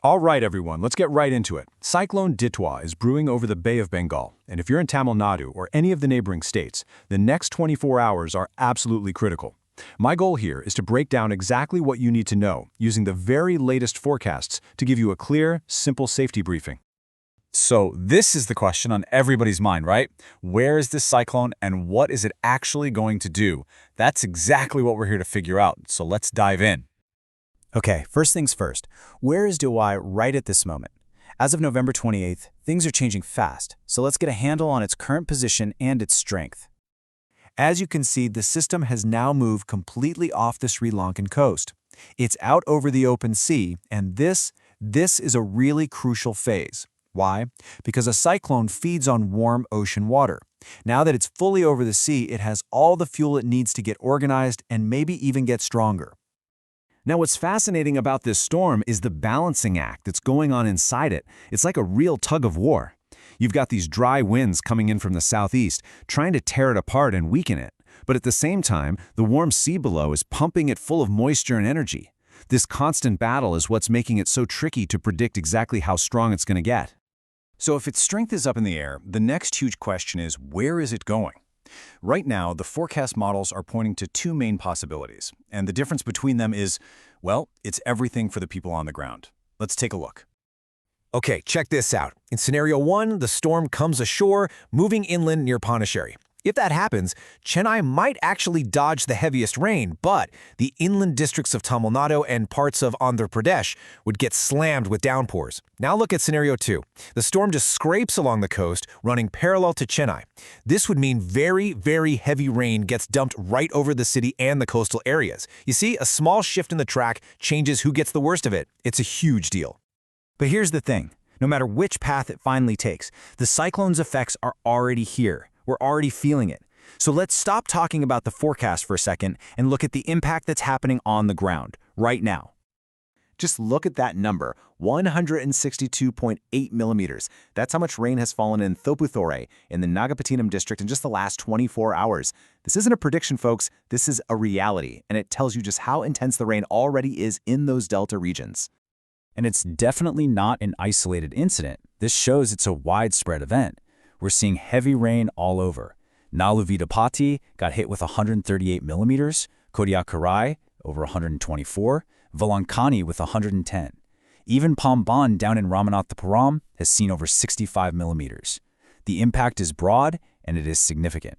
All right, everyone, let's get right into it. Cyclone Ditwah is brewing over the Bay of Bengal, and if you're in Tamil Nadu or any of the neighboring states, the next 24 hours are absolutely critical. My goal here is to break down exactly what you need to know using the very latest forecasts to give you a clear, simple safety briefing. So this is the question on everybody's mind, right? Where is this cyclone and what is it actually going to do? That's exactly what we're here to figure out, so let's dive in. Okay, first things first. Where is Ditwah right at this moment? As of November 28th, things are changing fast, so let's get a handle on its current position and its strength. As you can see, the system has now moved completely off the Sri Lankan coast. It's out over the open sea, and this is a really crucial phase. Why? Because a cyclone feeds on warm ocean water. Now that it's fully over the sea, it has all the fuel it needs to get organized and maybe even get stronger. Now, what's fascinating about this storm is the balancing act that's going on inside it. It's like a real tug of war. You've got these dry winds coming in from the southeast, trying to tear it apart and weaken it. But at the same time, the warm sea below is pumping it full of moisture and energy. This constant battle is what's making it so tricky to predict exactly how strong it's going to get. So if its strength is up in the air, the next huge question is, where is it going? Right now, the forecast models are pointing to two main possibilities, and the difference between them is, well, it's everything for the people on the ground. Let's take a look. Okay, check this out. In scenario 1, the storm comes ashore, moving inland near Pondicherry. If that happens, Chennai might actually dodge the heaviest rain, but the inland districts of Tamil Nadu and parts of Andhra Pradesh would get slammed with downpours. Now look at scenario 2. The storm just scrapes along the coast, running parallel to Chennai. This would mean very, very heavy rain gets dumped right over the city and the coastal areas. You see, a small shift in the track changes who gets the worst of it. It's a huge deal. But here's the thing. No matter which path it finally takes, the cyclone's effects are already here. We're already feeling it. So let's stop talking about the forecast for a second and look at the impact that's happening on the ground, right now. Just look at that number, 162.8 millimeters. That's how much rain has fallen in Thoputore in the Nagapattinam district in just the last 24 hours. This isn't a prediction, folks. This is a reality, and it tells you just how intense the rain already is in those delta regions. And it's definitely not an isolated incident. This shows it's a widespread event. We're seeing heavy rain all over. Naluvidapati got hit with 138 millimeters, Kodaikanal over 124, Velankani with 110. Even Pamban down in Ramanathapuram has seen over 65 millimeters. The impact is broad and it is significant.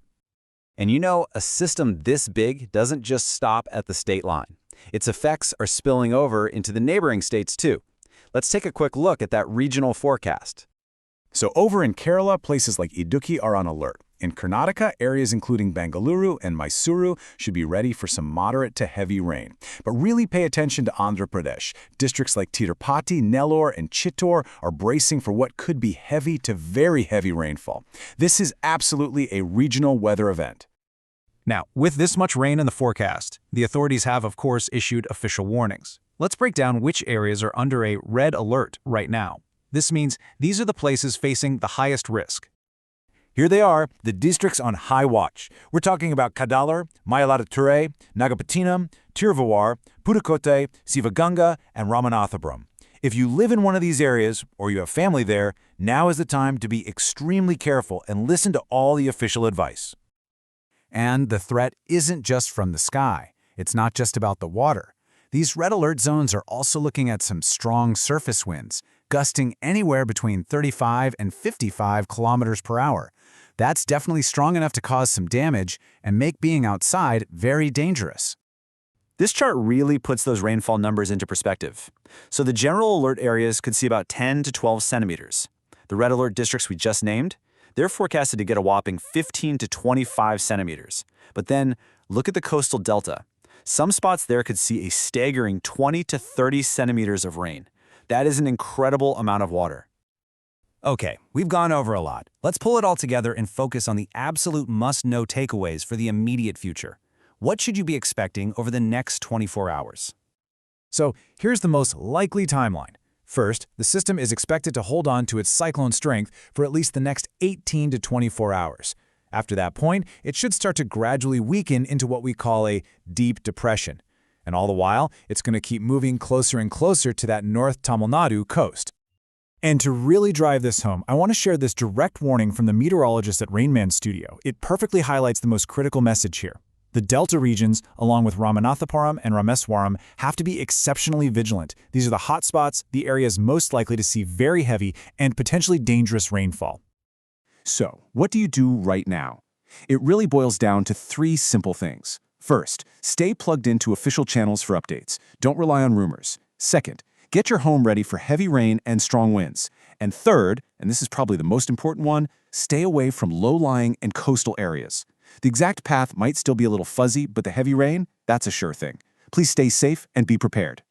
And you know, a system this big doesn't just stop at the state line. Its effects are spilling over into the neighboring states too. Let's take a quick look at that regional forecast. So over in Kerala, places like Idukki are on alert. In Karnataka, areas including Bengaluru and Mysuru should be ready for some moderate to heavy rain. But really pay attention to Andhra Pradesh. Districts like Tirupati, Nellore, and Chittor are bracing for what could be heavy to very heavy rainfall. This is absolutely a regional weather event. Now, with this much rain in the forecast, the authorities have, of course, issued official warnings. Let's break down which areas are under a red alert right now. This means these are the places facing the highest risk. Here they are, the districts on high watch. We're talking about Kadalur, Mayiladuthurai, Nagapattinam, Tiruvallur, Pudukkottai, Sivaganga, and Ramanathapuram. If you live in one of these areas, or you have family there, now is the time to be extremely careful and listen to all the official advice. And the threat isn't just from the sky. It's not just about the water. These red alert zones are also looking at some strong surface winds, gusting anywhere between 35 and 55 kilometers per hour. That's definitely strong enough to cause some damage and make being outside very dangerous. This chart really puts those rainfall numbers into perspective. So the general alert areas could see about 10 to 12 centimeters. The red alert districts we just named, they're forecasted to get a whopping 15 to 25 centimeters. But then, look at the coastal delta. Some spots there could see a staggering 20 to 30 centimeters of rain. That is an incredible amount of water. Okay, we've gone over a lot. Let's pull it all together and focus on the absolute must-know takeaways for the immediate future. What should you be expecting over the next 24 hours? So here's the most likely timeline. First, the system is expected to hold on to its cyclone strength for at least the next 18 to 24 hours. After that point, it should start to gradually weaken into what we call a deep depression. And all the while, it's going to keep moving closer and closer to that North Tamil Nadu coast. And to really drive this home, I want to share this direct warning from the meteorologist at Rainman Studio. It perfectly highlights the most critical message here. The Delta regions, along with Ramanathapuram and Rameswaram, have to be exceptionally vigilant. These are the hot spots, the areas most likely to see very heavy and potentially dangerous rainfall. So, what do you do right now? It really boils down to 3 simple things. First, stay plugged into official channels for updates. Don't rely on rumors. Second, get your home ready for heavy rain and strong winds. And third, and this is probably the most important one, stay away from low-lying and coastal areas. The exact path might still be a little fuzzy, but the heavy rain, that's a sure thing. Please stay safe and be prepared.